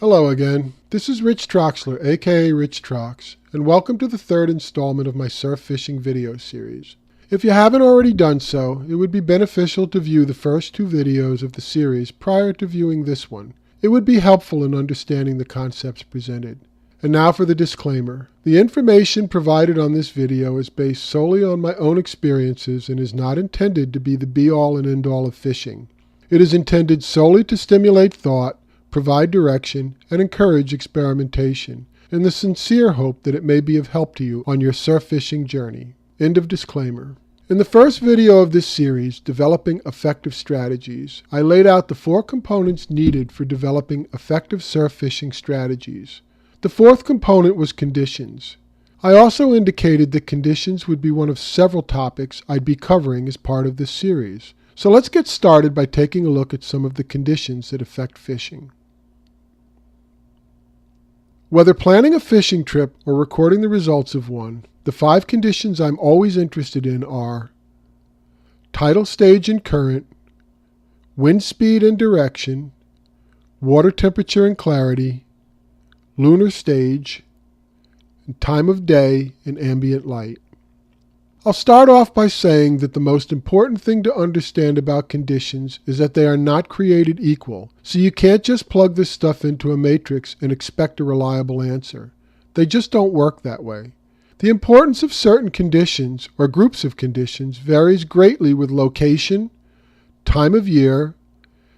Hello again, this is Rich Troxler, aka Rich Trox, and welcome to the third installment of my surf fishing video series. If you haven't already done so, it would be beneficial to view the first two videos of the series prior to viewing this one. It would be helpful in understanding the concepts presented. And now for the disclaimer. The information provided on this video is based solely on my own experiences and is not intended to be the be-all and end-all of fishing. It is intended solely to stimulate thought, provide direction, and encourage experimentation, in the sincere hope that it may be of help to you on your surf fishing journey. End of disclaimer. In the first video of this series, Developing Effective Strategies, I laid out the 4 components needed for developing effective surf fishing strategies. The 4th component was conditions. I also indicated that conditions would be one of several topics I'd be covering as part of this series. So let's get started by taking a look at some of the conditions that affect fishing. Whether planning a fishing trip or recording the results of one, the 5 conditions I'm always interested in are tidal stage and current, wind speed and direction, water temperature and clarity, lunar stage, and time of day and ambient light. I'll start off by saying that the most important thing to understand about conditions is that they are not created equal, so you can't just plug this stuff into a matrix and expect a reliable answer. They just don't work that way. The importance of certain conditions, or groups of conditions, varies greatly with location, time of year,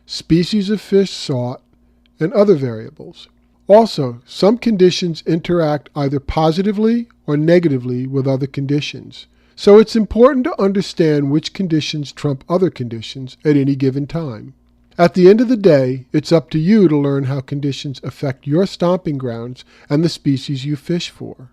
species of fish sought, and other variables. Also, some conditions interact either positively or negatively with other conditions. So it's important to understand which conditions trump other conditions at any given time. At the end of the day, it's up to you to learn how conditions affect your stomping grounds and the species you fish for.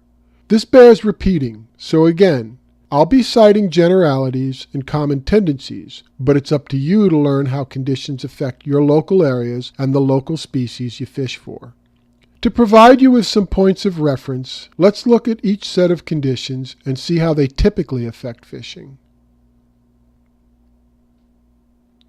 This bears repeating, so again, I'll be citing generalities and common tendencies, but it's up to you to learn how conditions affect your local areas and the local species you fish for. To provide you with some points of reference, let's look at each set of conditions and see how they typically affect fishing.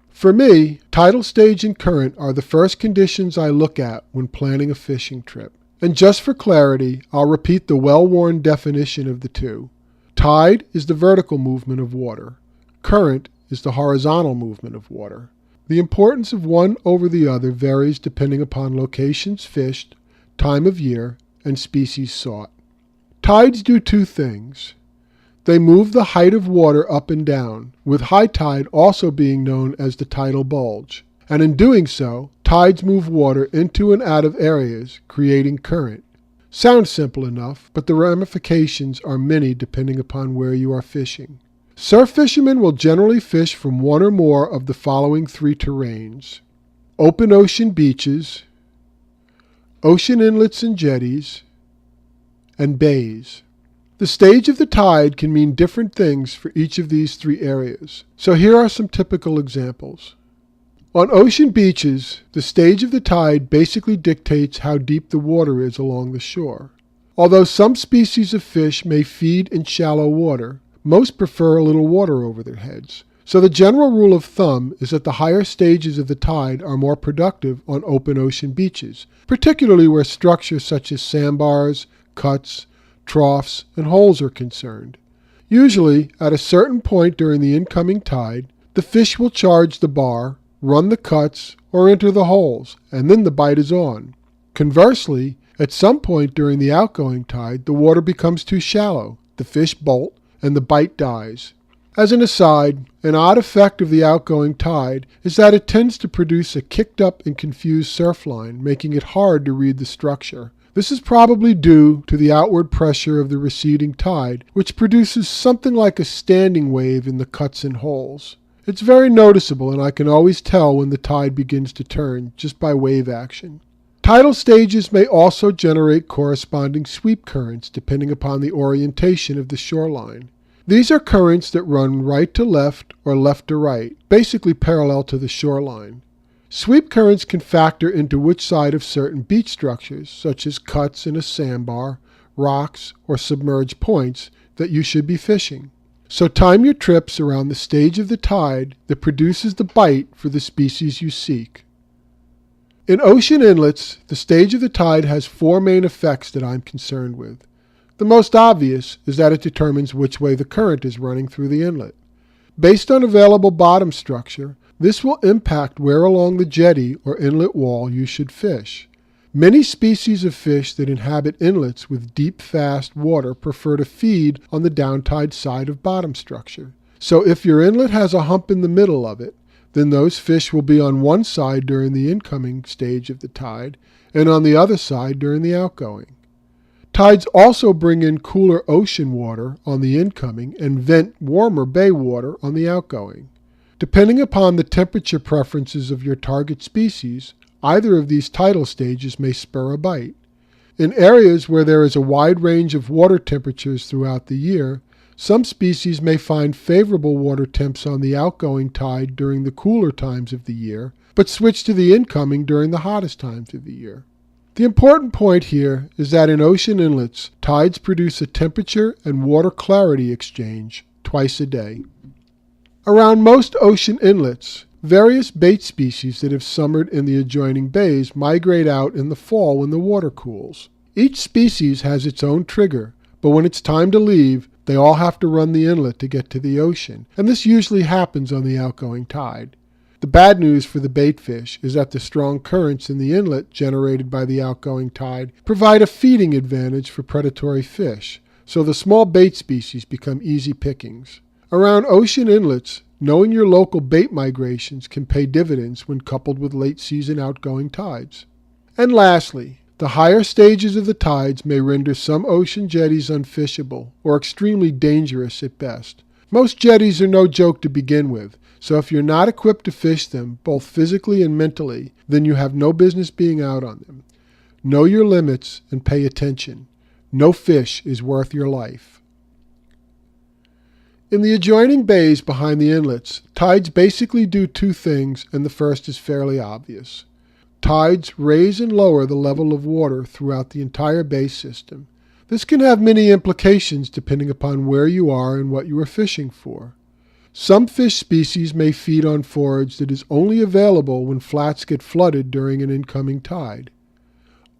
For me, tidal stage and current are the first conditions I look at when planning a fishing trip. And just for clarity, I'll repeat the well-worn definition of the two. Tide is the vertical movement of water. Current is the horizontal movement of water. The importance of one over the other varies depending upon locations fished, time of year, and species sought. Tides do 2 things. They move the height of water up and down, with high tide also being known as the tidal bulge. And in doing so, tides move water into and out of areas, creating current. Sounds simple enough, but the ramifications are many depending upon where you are fishing. Surf fishermen will generally fish from one or more of the following 3 terrains: open ocean beaches, ocean inlets and jetties, and bays. The stage of the tide can mean different things for each of these 3 areas. So here are some typical examples. On ocean beaches, the stage of the tide basically dictates how deep the water is along the shore. Although some species of fish may feed in shallow water, most prefer a little water over their heads. So the general rule of thumb is that the higher stages of the tide are more productive on open ocean beaches, particularly where structures such as sandbars, cuts, troughs, and holes are concerned. Usually, at a certain point during the incoming tide, the fish will charge the bar, run the cuts, or enter the holes, and then the bite is on. Conversely, at some point during the outgoing tide, the water becomes too shallow, the fish bolt, and the bite dies. As an aside, an odd effect of the outgoing tide is that it tends to produce a kicked up and confused surf line, making it hard to read the structure. This is probably due to the outward pressure of the receding tide, which produces something like a standing wave in the cuts and holes. It's very noticeable, and I can always tell when the tide begins to turn just by wave action. Tidal stages may also generate corresponding sweep currents depending upon the orientation of the shoreline. These are currents that run right to left or left to right, basically parallel to the shoreline. Sweep currents can factor into which side of certain beach structures, such as cuts in a sandbar, rocks, or submerged points, that you should be fishing. So time your trips around the stage of the tide that produces the bite for the species you seek. In ocean inlets, the stage of the tide has four main effects that I'm concerned with. The most obvious is that it determines which way the current is running through the inlet. Based on available bottom structure, this will impact where along the jetty or inlet wall you should fish. Many species of fish that inhabit inlets with deep, fast water prefer to feed on the downtide side of bottom structure. So if your inlet has a hump in the middle of it, then those fish will be on one side during the incoming stage of the tide and on the other side during the outgoing. Tides also bring in cooler ocean water on the incoming and vent warmer bay water on the outgoing. Depending upon the temperature preferences of your target species, either of these tidal stages may spur a bite. In areas where there is a wide range of water temperatures throughout the year, some species may find favorable water temps on the outgoing tide during the cooler times of the year, but switch to the incoming during the hottest times of the year. The important point here is that in ocean inlets, tides produce a temperature and water clarity exchange twice a day. Around most ocean inlets, various bait species that have summered in the adjoining bays migrate out in the fall when the water cools. Each species has its own trigger, but when it's time to leave, they all have to run the inlet to get to the ocean, and this usually happens on the outgoing tide. The bad news for the bait fish is that the strong currents in the inlet generated by the outgoing tide provide a feeding advantage for predatory fish, so the small bait species become easy pickings. Around ocean inlets, knowing your local bait migrations can pay dividends when coupled with late-season outgoing tides. And lastly, the higher stages of the tides may render some ocean jetties unfishable or extremely dangerous at best. Most jetties are no joke to begin with, so if you're not equipped to fish them, both physically and mentally, then you have no business being out on them. Know your limits and pay attention. No fish is worth your life. In the adjoining bays behind the inlets, tides basically do two things, and the first is fairly obvious. Tides raise and lower the level of water throughout the entire bay system. This can have many implications depending upon where you are and what you are fishing for. Some fish species may feed on forage that is only available when flats get flooded during an incoming tide.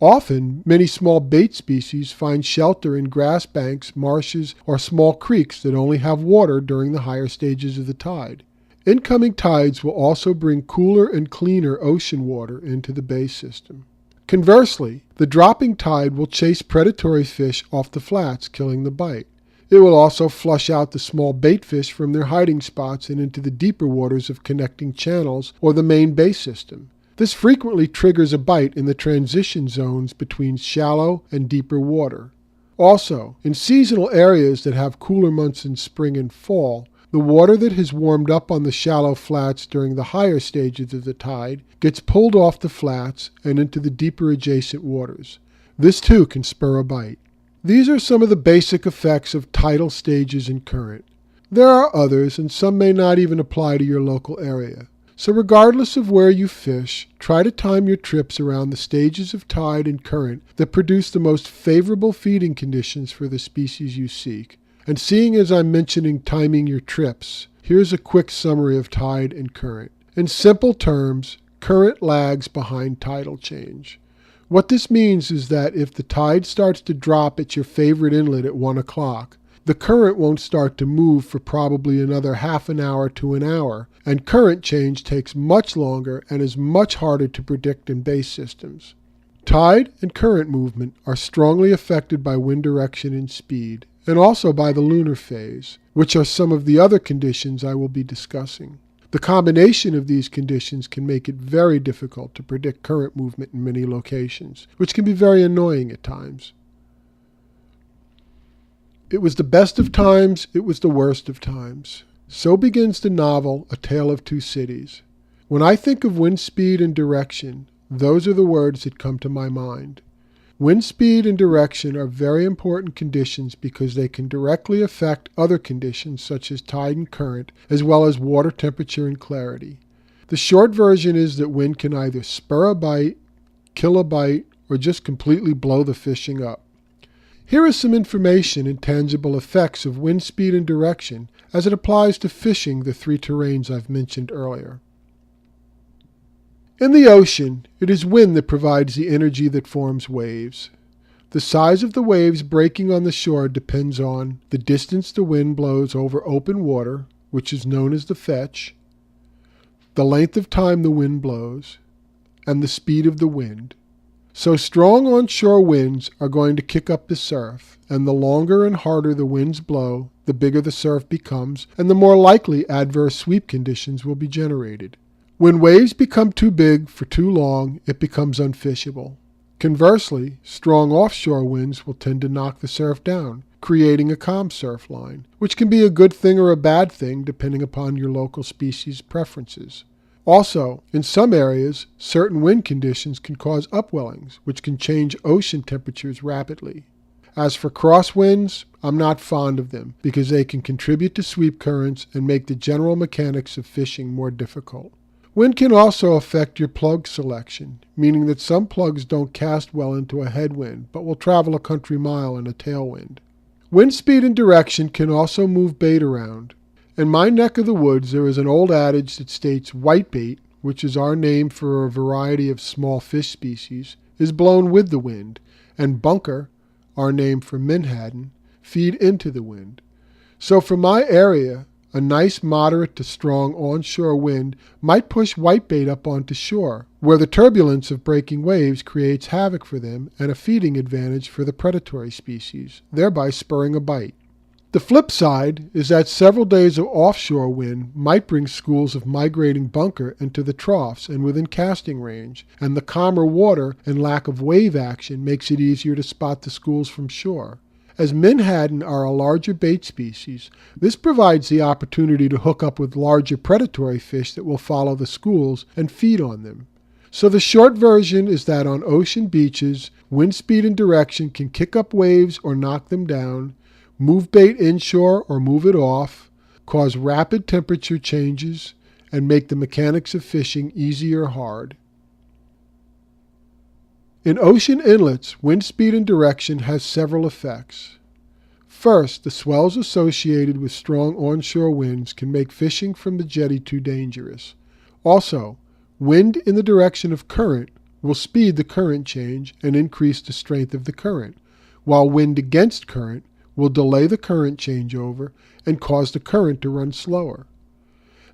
Often, many small bait species find shelter in grass banks, marshes, or small creeks that only have water during the higher stages of the tide. Incoming tides will also bring cooler and cleaner ocean water into the bay system. Conversely, the dropping tide will chase predatory fish off the flats, killing the bite. It will also flush out the small bait fish from their hiding spots and into the deeper waters of connecting channels or the main bay system. This frequently triggers a bite in the transition zones between shallow and deeper water. Also, in seasonal areas that have cooler months in spring and fall, the water that has warmed up on the shallow flats during the higher stages of the tide gets pulled off the flats and into the deeper adjacent waters. This too can spur a bite. These are some of the basic effects of tidal stages and current. There are others, and some may not even apply to your local area. So regardless of where you fish, try to time your trips around the stages of tide and current that produce the most favorable feeding conditions for the species you seek. And seeing as I'm mentioning timing your trips, here's a quick summary of tide and current. In simple terms, current lags behind tidal change. What this means is that if the tide starts to drop at your favorite inlet at 1 o'clock, the current won't start to move for probably another half an hour to an hour, and current change takes much longer and is much harder to predict in bay systems. Tide and current movement are strongly affected by wind direction and speed, and also by the lunar phase, which are some of the other conditions I will be discussing. The combination of these conditions can make it very difficult to predict current movement in many locations, which can be very annoying at times. It was the best of times, it was the worst of times. So begins the novel, A Tale of Two Cities. When I think of wind speed and direction, those are the words that come to my mind. Wind speed and direction are very important conditions because they can directly affect other conditions such as tide and current, as well as water temperature and clarity. The short version is that wind can either spur a bite, kill a bite, or just completely blow the fishing up. Here is some information and tangible effects of wind speed and direction as it applies to fishing the three terrains I've mentioned earlier. In the ocean, it is wind that provides the energy that forms waves. The size of the waves breaking on the shore depends on the distance the wind blows over open water, which is known as the fetch, the length of time the wind blows, and the speed of the wind. So strong onshore winds are going to kick up the surf, and the longer and harder the winds blow, the bigger the surf becomes, and the more likely adverse sweep conditions will be generated. When waves become too big for too long, it becomes unfishable. Conversely, strong offshore winds will tend to knock the surf down, creating a calm surf line, which can be a good thing or a bad thing depending upon your local species' preferences. Also, in some areas, certain wind conditions can cause upwellings, which can change ocean temperatures rapidly. As for crosswinds, I'm not fond of them because they can contribute to sweep currents and make the general mechanics of fishing more difficult. Wind can also affect your plug selection, meaning that some plugs don't cast well into a headwind, but will travel a country mile in a tailwind. Wind speed and direction can also move bait around. In my neck of the woods, there is an old adage that states whitebait, which is our name for a variety of small fish species, is blown with the wind, and bunker, our name for menhaden, feed into the wind. So for my area, a nice moderate to strong onshore wind might push whitebait up onto shore, where the turbulence of breaking waves creates havoc for them and a feeding advantage for the predatory species, thereby spurring a bite. The flip side is that several days of offshore wind might bring schools of migrating bunker into the troughs and within casting range, and the calmer water and lack of wave action makes it easier to spot the schools from shore. As menhaden are a larger bait species, this provides the opportunity to hook up with larger predatory fish that will follow the schools and feed on them. So the short version is that on ocean beaches, wind speed and direction can kick up waves or knock them down, move bait inshore or move it off, cause rapid temperature changes, and make the mechanics of fishing easy or hard. In ocean inlets, wind speed and direction has several effects. First, the swells associated with strong onshore winds can make fishing from the jetty too dangerous. Also, wind in the direction of current will speed the current change and increase the strength of the current, while wind against current will delay the current changeover and cause the current to run slower.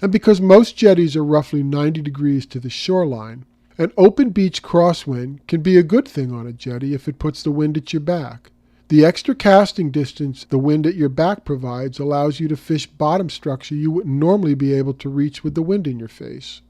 And because most jetties are roughly 90 degrees to the shoreline, an open beach crosswind can be a good thing on a jetty if it puts the wind at your back. The extra casting distance the wind at your back provides allows you to fish bottom structure you wouldn't normally be able to reach with the wind in your face.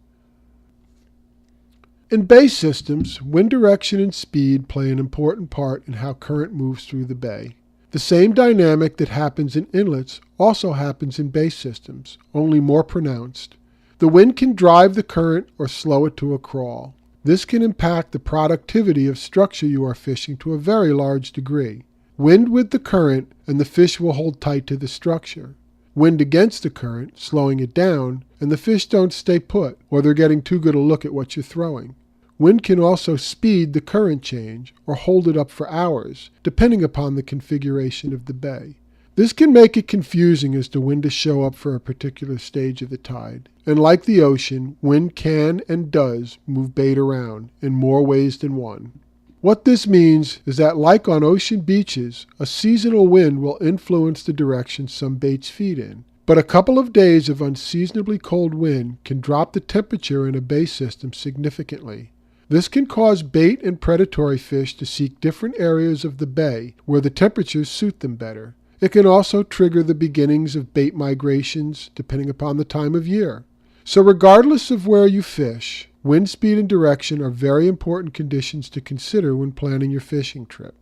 In bay systems, wind direction and speed play an important part in how current moves through the bay. The same dynamic that happens in inlets also happens in bay systems, only more pronounced. The wind can drive the current or slow it to a crawl. This can impact the productivity of structure you are fishing to a very large degree. Wind with the current and the fish will hold tight to the structure. Wind against the current, slowing it down, and the fish don't stay put, or they're getting too good a look at what you're throwing. Wind can also speed the current change or hold it up for hours, depending upon the configuration of the bay. This can make it confusing as to when to show up for a particular stage of the tide. And like the ocean, wind can and does move bait around in more ways than one. What this means is that, like on ocean beaches, a seasonal wind will influence the direction some baits feed in. But a couple of days of unseasonably cold wind can drop the temperature in a bay system significantly. This can cause bait and predatory fish to seek different areas of the bay where the temperatures suit them better. It can also trigger the beginnings of bait migrations depending upon the time of year. So regardless of where you fish, wind speed and direction are very important conditions to consider when planning your fishing trip.